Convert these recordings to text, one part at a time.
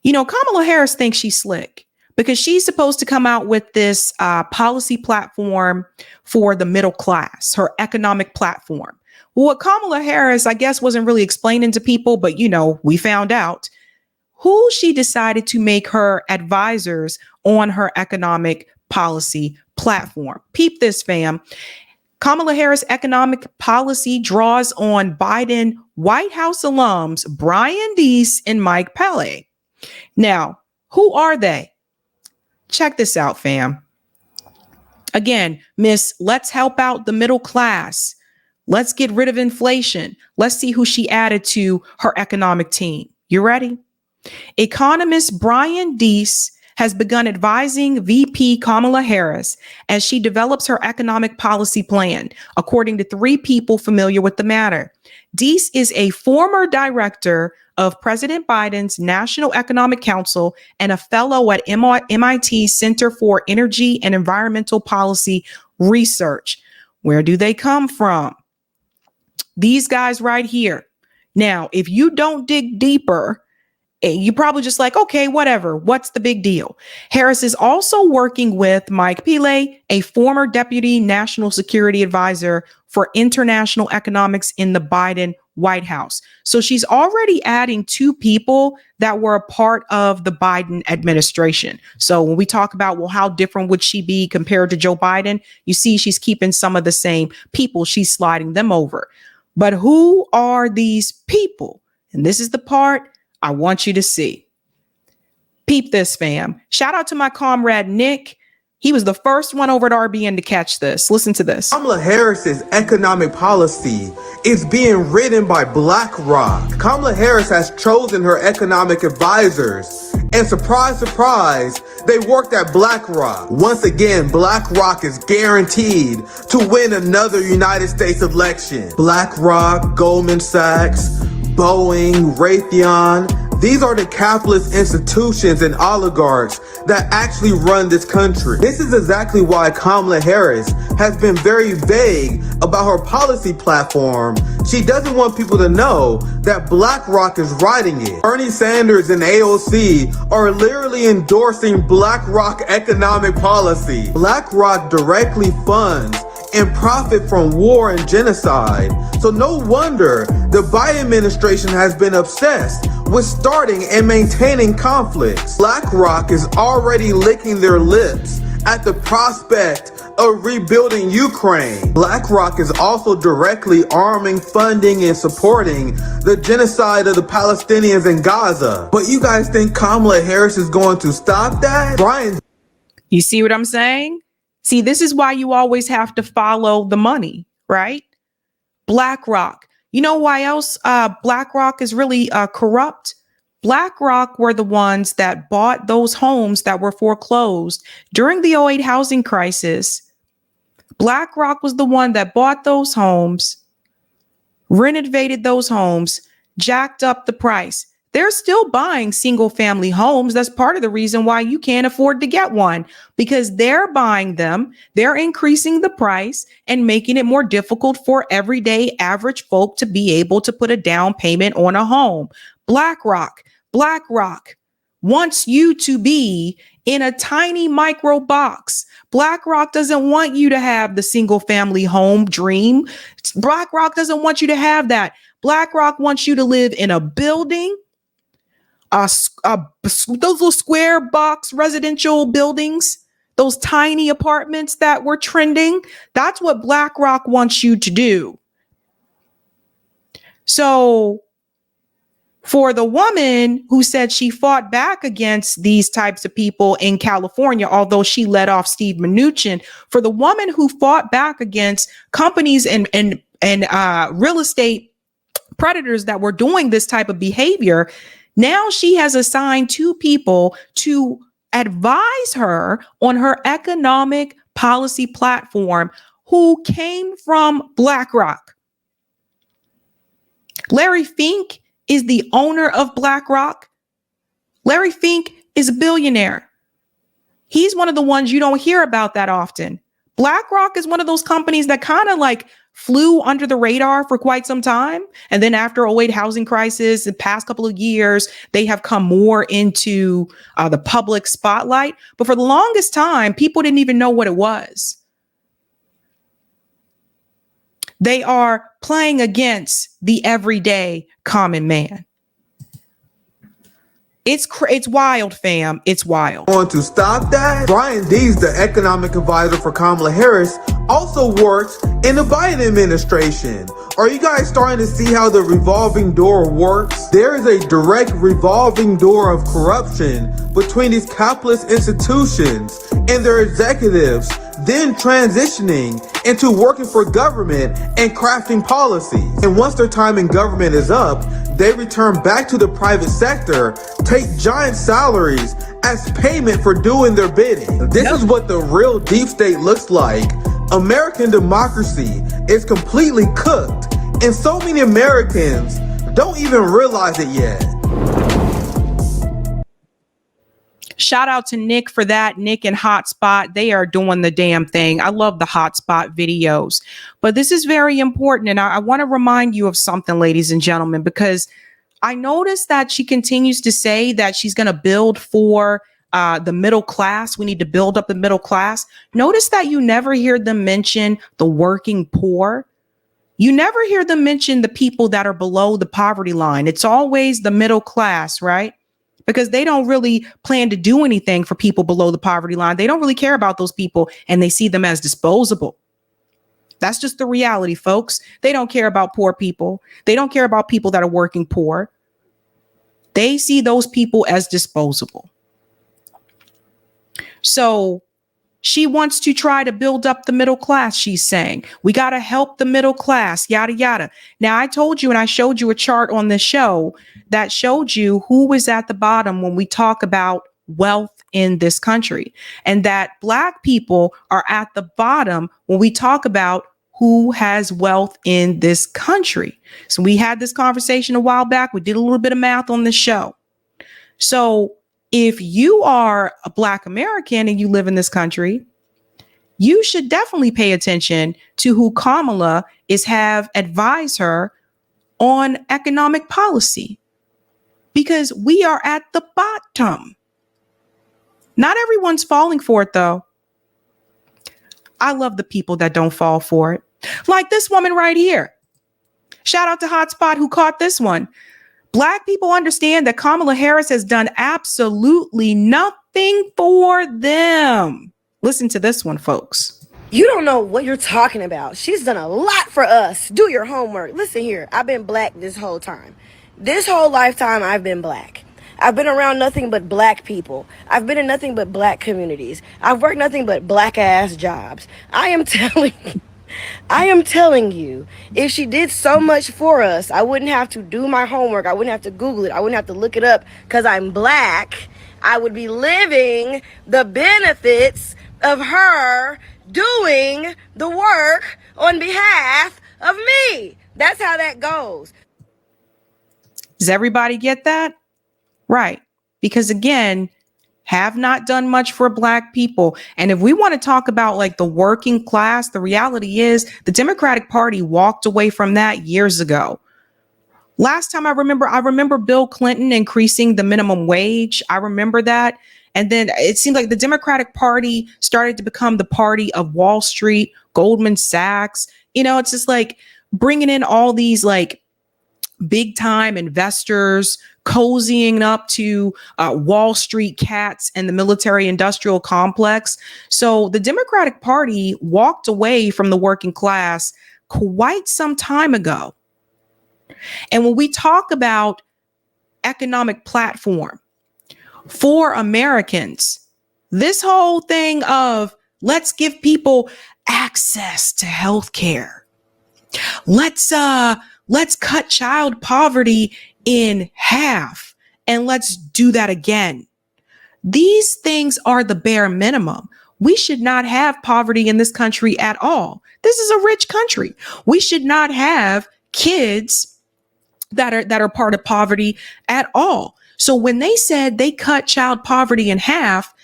You know, Kamala Harris thinks she's slick because she's supposed to come out with this policy platform for the middle class, her economic platform. Well, what Kamala Harris, I guess, wasn't really explaining to people, but, you know, we found out who she decided to make her advisors on her economic policy platform. Peep this, fam. Kamala Harris' economic policy draws on Biden White House alums Brian Deese and Mike Pele. Now, who are they? Check this out, fam. Again, Miss, let's help out the middle class. Let's get rid of inflation. Let's see who she added to her economic team. You ready? Economist Brian Deese has begun advising VP Kamala Harris as she develops her economic policy plan, according to 3 people familiar with the matter. Deese is a former director of President Biden's National Economic Council and a fellow at MIT Center for Energy and Environmental Policy Research. Where do they come from? These guys right here. Now, if you don't dig deeper, you probably just like, okay, whatever. What's the big deal? Harris is also working with Mike Pele, a former deputy national security advisor for international economics in the Biden White House. So she's already adding 2 people that were a part of the Biden administration. So when we talk about, well, how different would she be compared to Joe Biden? You see, she's keeping some of the same people. She's sliding them over. But who are these people? And this is the part I want you to see. Peep this, fam. Shout out to my comrade, Nick. He was the first one over at RBN to catch this. Listen to this. Kamala Harris's economic policy is being written by Blackrock. Kamala Harris has chosen her economic advisors. And surprise, surprise, they worked at Blackrock. Once again, Blackrock is guaranteed to win another United States election. Blackrock, Goldman Sachs, Boeing, Raytheon, these are the capitalist institutions and oligarchs that actually run this country. This is exactly why Kamala Harris has been very vague about her policy platform. She doesn't want people to know that BlackRock is writing it. Bernie Sanders and AOC are literally endorsing BlackRock economic policy. BlackRock directly funds and profit from war and genocide. So no wonder the Biden administration has been obsessed with starting and maintaining conflicts. BlackRock is already licking their lips at the prospect of rebuilding Ukraine. BlackRock is also directly arming, funding, and supporting the genocide of the Palestinians in Gaza. But you guys think Kamala Harris is going to stop that? Brian, you see what I'm saying? See, this is why you always have to follow the money, right? BlackRock. You know why else BlackRock is really corrupt? BlackRock were the ones that bought those homes that were foreclosed during the '08 housing crisis. BlackRock was the one that bought those homes, renovated those homes, jacked up the price. They're still buying single family homes. That's part of the reason why you can't afford to get one, because they're buying them. They're increasing the price and making it more difficult for everyday average folk to be able to put a down payment on a home. BlackRock wants you to be in a tiny micro box. BlackRock doesn't want you to have the single family home dream. BlackRock doesn't want you to have that. BlackRock wants you to live in a building, those little square box residential buildings, those tiny apartments that were trending. That's what BlackRock wants you to do. So for the woman who said she fought back against these types of people in California, although she let off Steve Mnuchin, for the woman who fought back against companies and real estate predators that were doing this type of behavior, now she has assigned 2 people to advise her on her economic policy platform who came from BlackRock. Larry Fink is the owner of BlackRock. Larry Fink is a billionaire. He's one of the ones you don't hear about that often. BlackRock is one of those companies that kind of like flew under the radar for quite some time. And then after 08 housing crisis, the past couple of years, they have come more into the public spotlight. But for the longest time, people didn't even know what it was. They are playing against the everyday common man. It's wild, fam. It's wild. Want to stop that? Brian Dees, the economic advisor for Kamala Harris, also works in the Biden administration. Are you guys starting to see how the revolving door works? There is a direct revolving door of corruption between these capitalist institutions and their executives, then transitioning into working for government and crafting policies. And once their time in government is up, they return back to the private sector, take giant salaries as payment for doing their bidding. This is what the real deep state looks like. American democracy is completely cooked, and so many Americans don't even realize it yet. Shout out to Nick for that. Nick and Hotspot, they are doing the damn thing. I love the Hotspot videos. But this is very important. And I want to remind you of something, ladies and gentlemen, because I noticed that she continues to say that she's going to build for the middle class. We need to build up the middle class. Notice that you never hear them mention the working poor. You never hear them mention the people that are below the poverty line. It's always the middle class, right? Because they don't really plan to do anything for people below the poverty line. They don't really care about those people, and they see them as disposable. That's just the reality, folks. They don't care about poor people. They don't care about people that are working poor. They see those people as disposable. So she wants to try to build up the middle class, she's saying. We got to help the middle class, yada, yada. Now, I told you and I showed you a chart on this show that showed you who was at the bottom when we talk about wealth in this country, and that Black people are at the bottom when we talk about who has wealth in this country. So we had this conversation a while back. We did a little bit of math on the show. So if you are a Black American and you live in this country, you should definitely pay attention to who Kamala have advised her on economic policy, because we are at the bottom. Not everyone's falling for it, though. I love the people that don't fall for it. Like this woman right here. Shout out to Hotspot who caught this one. Black people understand that Kamala Harris has done absolutely nothing for them. Listen to this one, folks. You don't know what you're talking about. She's done a lot for us. Do your homework. Listen here. I've been Black this whole time. This whole lifetime, I've been Black. I've been around nothing but Black people. I've been in nothing but Black communities. I've worked nothing but Black ass jobs. I am telling you, if she did so much for us, I wouldn't have to do my homework. I wouldn't have to Google it. I wouldn't have to look it up because I'm Black. I would be living the benefits of her doing the work on behalf of me. That's how that goes. Does everybody get that? Right. Because again, have not done much for Black people. And if we want to talk about like the working class, the reality is the Democratic Party walked away from that years ago. Last time I remember Bill Clinton increasing the minimum wage. I remember that. And then it seemed like the Democratic Party started to become the party of Wall Street, Goldman Sachs. You know, it's just like bringing in all these like big time investors, cozying up to Wall Street cats and the military industrial complex. So the Democratic Party walked away from the working class quite some time ago. And when we talk about economic platform for Americans, this whole thing of let's give people access to health care. Let's cut child poverty in half, and let's do that again. These things are the bare minimum. We should not have poverty in this country at all. This is a rich country. We should not have kids that are part of poverty at all. So when they said they cut child poverty in half,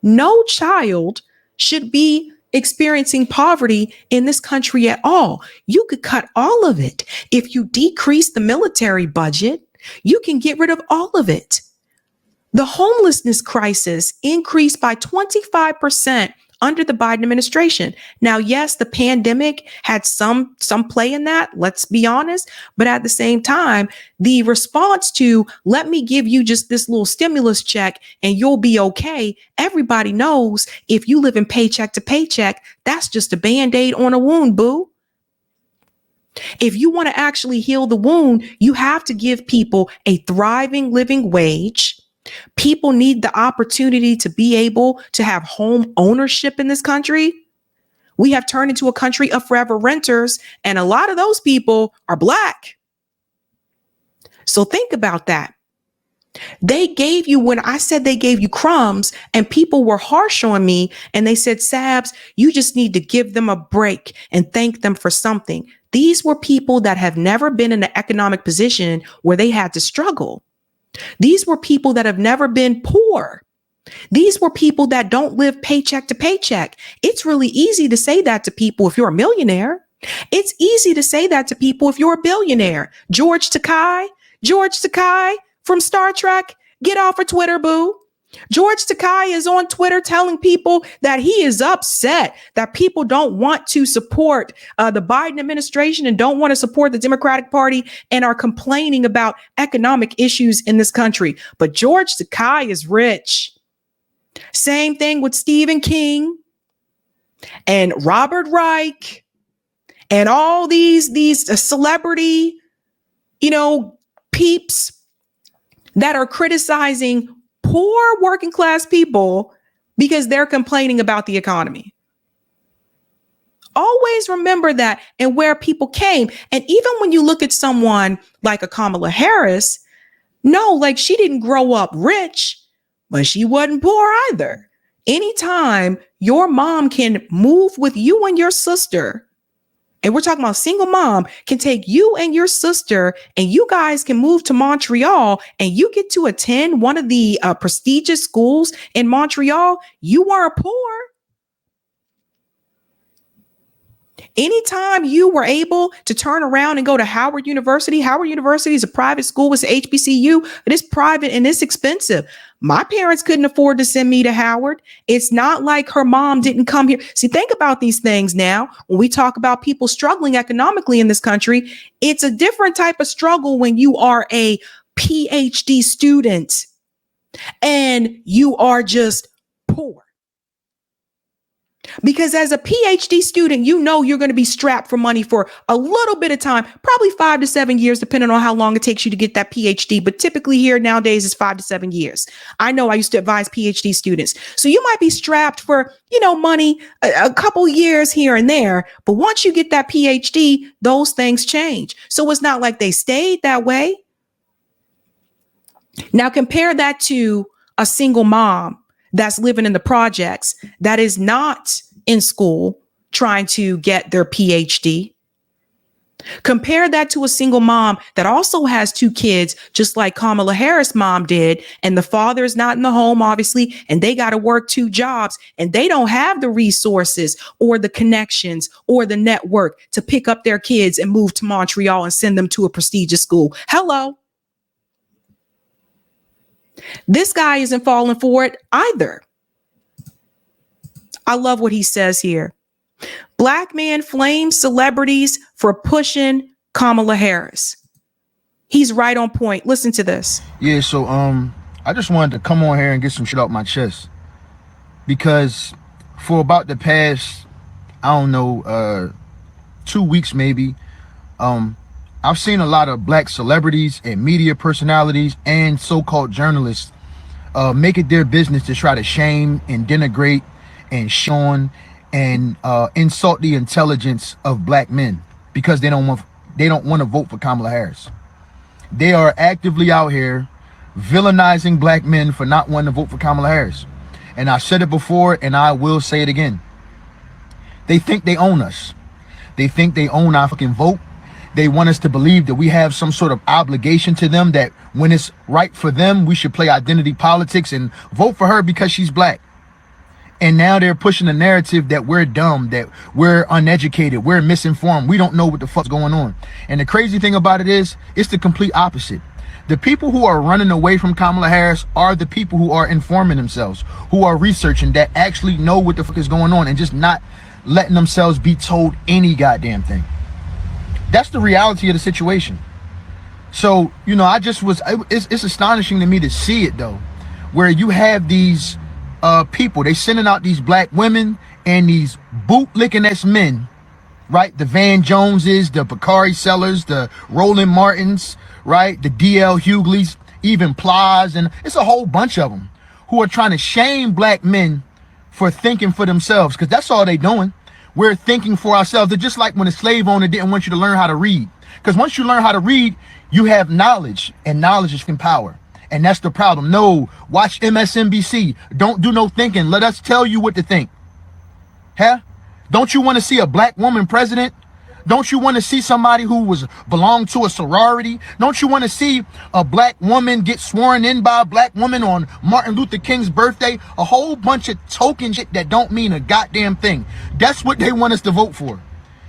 no child should be experiencing poverty in this country at all. You could cut all of it. If you decrease the military budget, you can get rid of all of it. The homelessness crisis increased by 25% under the Biden administration. Now, yes, the pandemic had some play in that, let's be honest, but at the same time, the response to let me give you just this little stimulus check and you'll be okay. Everybody knows if you live in paycheck to paycheck, that's just a Band-Aid on a wound, boo. If you want to actually heal the wound, you have to give people a thriving living wage. People need the opportunity to be able to have home ownership in this country. We have turned into a country of forever renters, and a lot of those people are Black. So think about that. They gave you, when I said they gave you crumbs and people were harsh on me and they said, Sabs, you just need to give them a break and thank them for something. These were people that have never been in an economic position where they had to struggle. These were people that have never been poor. These were people that don't live paycheck to paycheck. It's really easy to say that to people if you're a millionaire. It's easy to say that to people if you're a billionaire. George Takei from Star Trek, get off of Twitter, boo. George Takei is on Twitter telling people that he is upset that people don't want to support the Biden administration and don't want to support the Democratic Party and are complaining about economic issues in this country. But George Takei is rich. Same thing with Stephen King and Robert Reich and all these celebrity, peeps that are criticizing poor working class people because they're complaining about the economy. Always remember that and where people came. And even when you look at someone like a Kamala Harris, no, like she didn't grow up rich, but she wasn't poor either. Anytime your mom can move with you and your sister, and we're talking about single mom, can take you and your sister and you guys can move to Montreal and you get to attend one of the prestigious schools in Montreal, you weren't poor. Anytime you were able to turn around and go to Howard University is a private school, it's HBCU, it is private and it's expensive. My parents couldn't afford to send me to Howard. It's not like her mom didn't come here. See, think about these things now. When we talk about people struggling economically in this country, it's a different type of struggle when you are a PhD student and you are just poor. Because as a PhD student, you're going to be strapped for money for a little bit of time, probably 5 to 7 years, depending on how long it takes you to get that PhD. But typically here nowadays is 5 to 7 years. I know I used to advise PhD students. So you might be strapped for, money a couple years here and there. But once you get that PhD, those things change. So it's not like they stayed that way. Now compare that to a single mom that's living in the projects that is not in school trying to get their PhD. Compare that to a single mom that also has 2 kids, just like Kamala Harris' mom did. And the father is not in the home, obviously, and they got to work 2 jobs and they don't have the resources or the connections or the network to pick up their kids and move to Montreal and send them to a prestigious school. Hello. This guy isn't falling for it either. I love what he says here. Black man flames celebrities for pushing Kamala Harris. He's right on point. Listen to this. Yeah, so I just wanted to come on here and get some shit off my chest. Because for about the past, 2 weeks maybe, I've seen a lot of black celebrities and media personalities and so-called journalists make it their business to try to shame and denigrate and shun and insult the intelligence of black men because they don't want to vote for Kamala Harris. They are actively out here villainizing black men for not wanting to vote for Kamala Harris. And I said it before and I will say it again. They think they own us. They think they own our fucking vote. They want us to believe that we have some sort of obligation to them, that when it's right for them, we should play identity politics and vote for her because she's black. And now they're pushing the narrative that we're dumb, that we're uneducated, we're misinformed, we don't know what the fuck's going on. And the crazy thing about it is, it's the complete opposite. The people who are running away from Kamala Harris are the people who are informing themselves, who are researching, that actually know what the fuck is going on and just not letting themselves be told any goddamn thing. That's the reality of the situation. So, you know, it's astonishing to me to see it though, where you have these people, they sending out these black women and these bootlicking ass men, right? The Van Joneses, the Bakari Sellers, the Roland Martins, right? The DL Hugleys, even Plies, and it's a whole bunch of them who are trying to shame black men for thinking for themselves, because that's all they doing. We're thinking for ourselves. They're just like when a slave owner didn't want you to learn how to read, because once you learn how to read, you have knowledge, and knowledge is power. And that's the problem. No, watch MSNBC. Don't do no thinking. Let us tell you what to think. Huh? Don't you want to see a black woman president? Don't you want to see somebody who belonged to a sorority? Don't you want to see a black woman get sworn in by a black woman on Martin Luther King's birthday? A whole bunch of token shit that don't mean a goddamn thing. That's what they want us to vote for.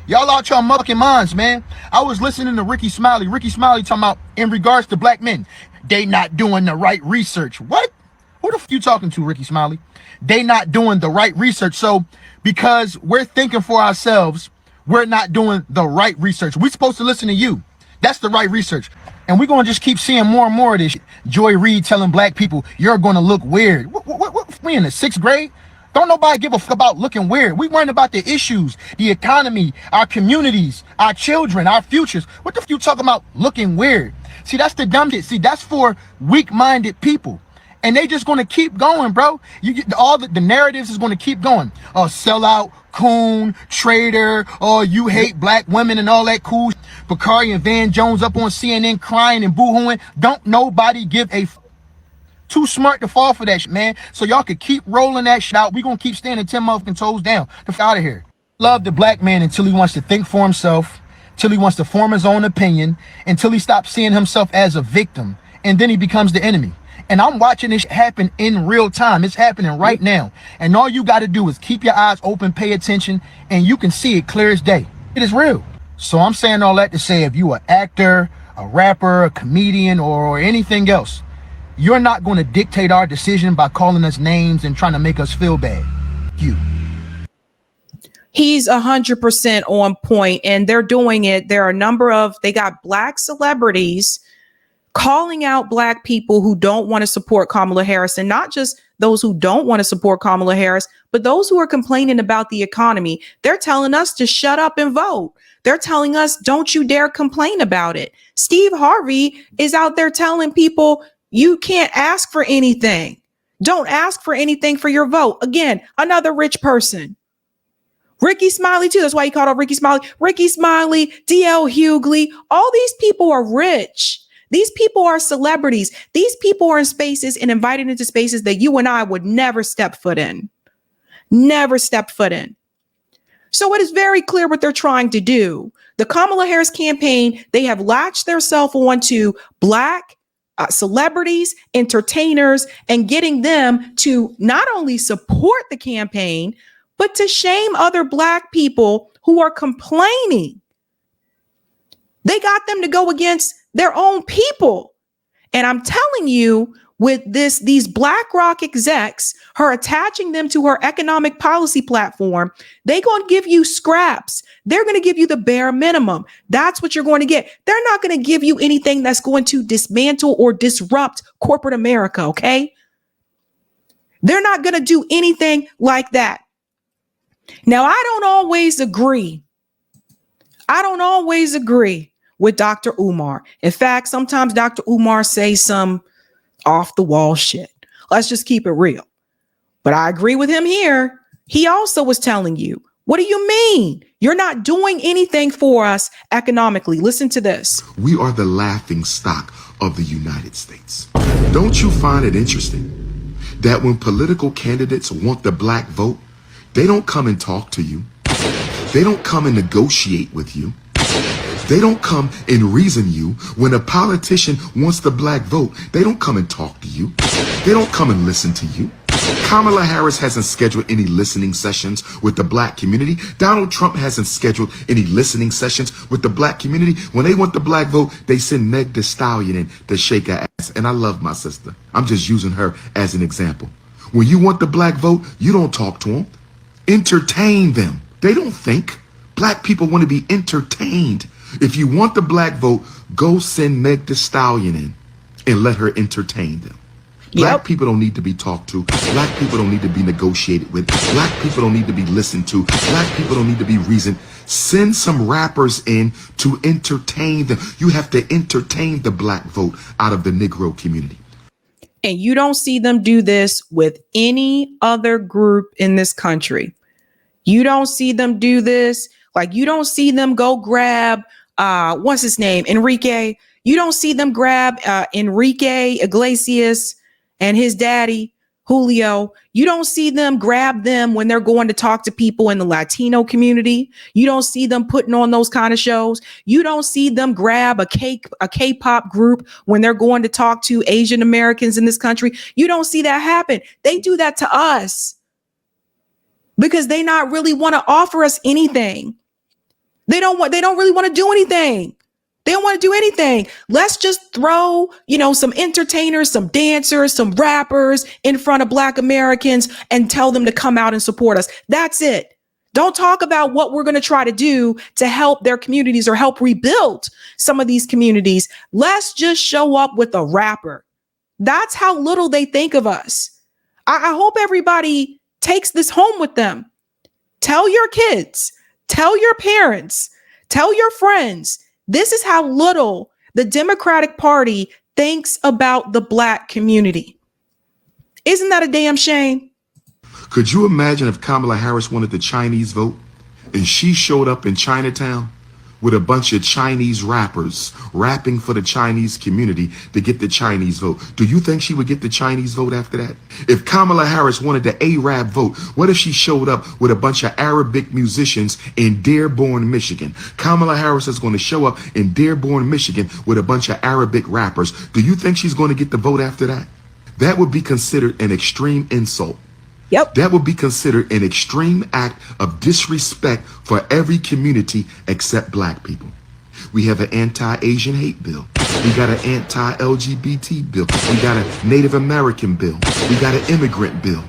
Y'all out your motherfucking minds, man. I was listening to Ricky Smiley. Ricky Smiley talking about in regards to black men, they not doing the right research. What? Who the f you talking to, Ricky Smiley? They not doing the right research. So because we're thinking for ourselves, we're not doing the right research. We're supposed to listen to you. That's the right research. And we're going to just keep seeing more and more of this shit. Joy Reid telling black people, you're going to look weird. What? We in the 6th grade? Don't nobody give a fuck about looking weird. We worrying about the issues, the economy, our communities, our children, our futures. What the f you talking about looking weird? See, that's the dumb shit. See, that's for weak-minded people. And they just going to keep going, bro. You get all the narratives is going to keep going. Oh, sellout, coon, traitor. Oh, you hate black women and all that cool. Bakari and Van Jones up on CNN crying and boo-hooing. Don't nobody give a f. Too smart to fall for that shit, man. So y'all could keep rolling that shit out. We gonna keep standing 10 motherfucking toes down. The f out of here. Love the black man until he wants to think for himself, till he wants to form his own opinion, until he stops seeing himself as a victim, and then he becomes the enemy. And I'm watching this happen in real time. It's happening right now. And all you got to do is keep your eyes open, pay attention, and you can see it clear as day. It is real. So I'm saying all that to say, if you an actor, a rapper, a comedian, or anything else, you're not going to dictate our decision by calling us names and trying to make us feel bad. You. He's 100% on point, and they're doing it. There are a number of, they got black celebrities calling out black people who don't want to support Kamala Harris, and not just those who don't want to support Kamala Harris, but those who are complaining about the economy. They're telling us to shut up and vote. They're telling us, don't you dare complain about it. Steve Harvey is out there telling people, you can't ask for anything. Don't ask for anything for your vote. Again, another rich person. Ricky Smiley, too. That's why he called out Ricky Smiley. Ricky Smiley, DL Hughley. All these people are rich. These people are celebrities. These people are in spaces and invited into spaces that you and I would never step foot in. Never step foot in. So it is very clear what they're trying to do. The Kamala Harris campaign, they have latched themselves onto black celebrities, entertainers, and getting them to not only support the campaign, but to shame other black people who are complaining. They got them to go against their own people. And I'm telling you, with these Blackrock execs, her attaching them to her economic policy platform, they're going to give you scraps. They're going to give you the bare minimum. That's what you're going to get. They're not going to give you anything that's going to dismantle or disrupt corporate America, okay? They're not going to do anything like that. Now, I don't always agree. With Dr. Umar. In fact, sometimes Dr. Umar says some off the wall shit. Let's just keep it real. But I agree with him here. He also was telling you, what do you mean? You're not doing anything for us economically. Listen to this. We are the laughing stock of the United States. Don't you find it interesting that when political candidates want the black vote, they don't come and talk to you. They don't come and negotiate with you. They don't come and reason you. When a politician wants the black vote, they don't come and talk to you. They don't come and listen to you. Kamala Harris hasn't scheduled any listening sessions with the black community. Donald Trump hasn't scheduled any listening sessions with the black community. When they want the black vote, they send Meg Thee Stallion in to shake her ass. And I love my sister. I'm just using her as an example. When you want the black vote, you don't talk to them. Entertain them. They don't think. Black people want to be entertained. If you want the black vote, go send Meg Thee Stallion in and let her entertain them. Black people don't need to be talked to. Black people don't need to be negotiated with. Black people don't need to be listened to. Black people don't need to be reasoned. Send some rappers in to entertain them. You have to entertain the black vote out of the Negro community. And you don't see them do this with any other group in this country. You don't see them do this. Like, you don't see them go grab, what's his name? Enrique. You don't see them grab Enrique Iglesias and his daddy, Julio. You don't see them grab them when they're going to talk to people in the Latino community. You don't see them putting on those kind of shows. You don't see them grab a K-pop group when they're going to talk to Asian Americans in this country. You don't see that happen. They do that to us because they not really want to offer us anything. They don't really want to do anything. They don't want to do anything. Let's just throw, some entertainers, some dancers, some rappers in front of Black Americans and tell them to come out and support us. That's it. Don't talk about what we're going to try to do to help their communities or help rebuild some of these communities. Let's just show up with a rapper. That's how little they think of us. I hope everybody takes this home with them. Tell your kids, tell your parents, tell your friends. This is how little the Democratic Party thinks about the black community. Isn't that a damn shame? Could you imagine if Kamala Harris wanted the Chinese vote and she showed up in Chinatown with a bunch of Chinese rappers rapping for the Chinese community to get the Chinese vote? Do you think she would get the Chinese vote after that? If Kamala Harris wanted the Arab vote, what if she showed up with a bunch of Arabic musicians in Dearborn, Michigan? Kamala Harris is going to show up in Dearborn, Michigan with a bunch of Arabic rappers. Do you think she's going to get the vote after that? That would be considered an extreme insult. Yep. That would be considered an extreme act of disrespect for every community except black people. We have an anti-Asian hate bill. We got an anti-LGBT bill. We got a Native American bill. We got an immigrant bill.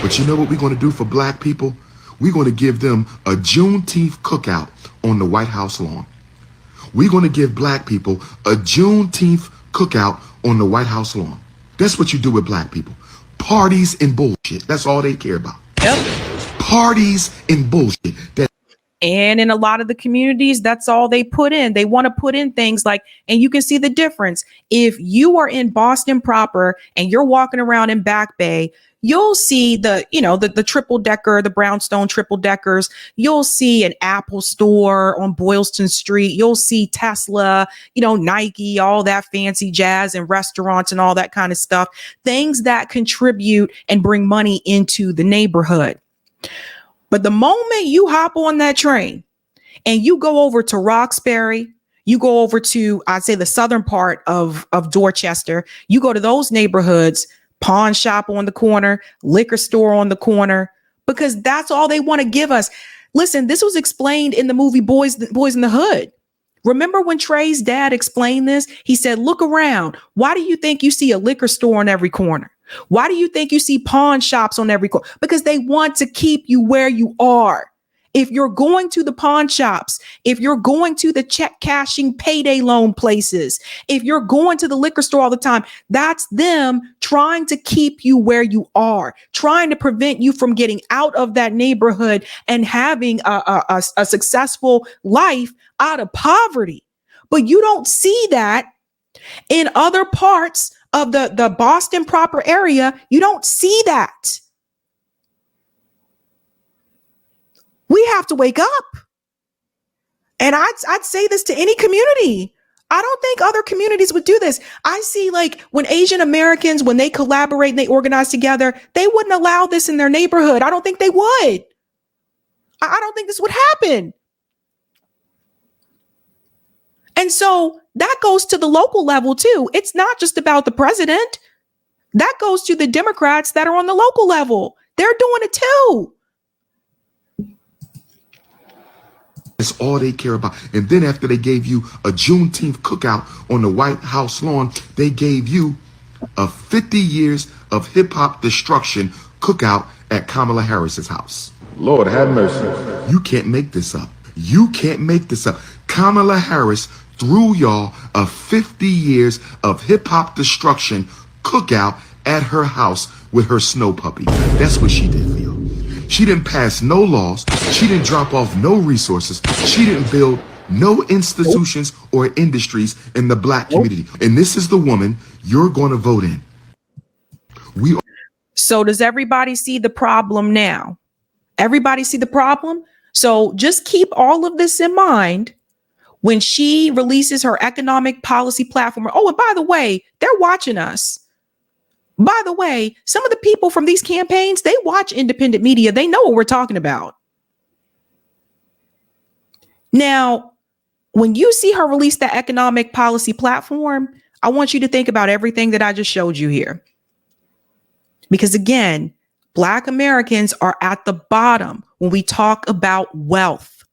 But you know what we're going to do for black people? We're going to give them a Juneteenth cookout on the White House lawn. We're going to give black people a Juneteenth cookout on the White House lawn. That's what you do with black people. Parties and bullshit. That's all they care about. Yep. Parties and bullshit. And in a lot of the communities, that's all they put in. They want to put in things like, and you can see the difference. If you are in Boston proper and you're walking around in Back Bay, you'll see the triple decker, the brownstone triple deckers. You'll see an Apple store on Boylston Street. You'll see Tesla, Nike, all that fancy jazz and restaurants and all that kind of stuff. Things that contribute and bring money into the neighborhood. But the moment you hop on that train and you go over to Roxbury, you go over to, I'd say, the southern part of Dorchester, you go to those neighborhoods, pawn shop on the corner, liquor store on the corner, because that's all they want to give us. Listen, this was explained in the movie Boys in the Hood. Remember when Trey's dad explained this? He said, look around. Why do you think you see a liquor store on every corner? Why do you think you see pawn shops on every corner? Because they want to keep you where you are. If you're going to the pawn shops, if you're going to the check cashing payday loan places, if you're going to the liquor store all the time, that's them trying to keep you where you are, trying to prevent you from getting out of that neighborhood and having a successful life out of poverty. But you don't see that in other parts of the Boston proper area. You don't see that. We have to wake up. And I'd say this to any community. I don't think other communities would do this. I see, like, when Asian Americans, when they collaborate and they organize together, they wouldn't allow this in their neighborhood. I don't think they would. I don't think this would happen. And so that goes to the local level too. It's not just about the president. That goes to the Democrats that are on the local level. They're doing it too. That's all they care about. And then after they gave you a Juneteenth cookout on the White House lawn, they gave you a 50 years of hip hop destruction cookout at Kamala Harris's house. Lord have mercy. You can't make this up. You can't make this up. Kamala Harris threw y'all a 50 years of hip hop destruction cookout at her house with her snow puppy. That's what she did for y'all. She didn't pass no laws. She didn't drop off no resources. She didn't build no institutions or industries in the black community. And this is the woman you're going to vote in. So does everybody see the problem now? Everybody see the problem? So just keep all of this in mind when she releases her economic policy platform. Oh, and by the way, they're watching us. By the way, some of the people from these campaigns, they watch independent media. They know what we're talking about. Now, when you see her release that economic policy platform, I want you to think about everything that I just showed you here. Because again, Black Americans are at the bottom when we talk about wealth.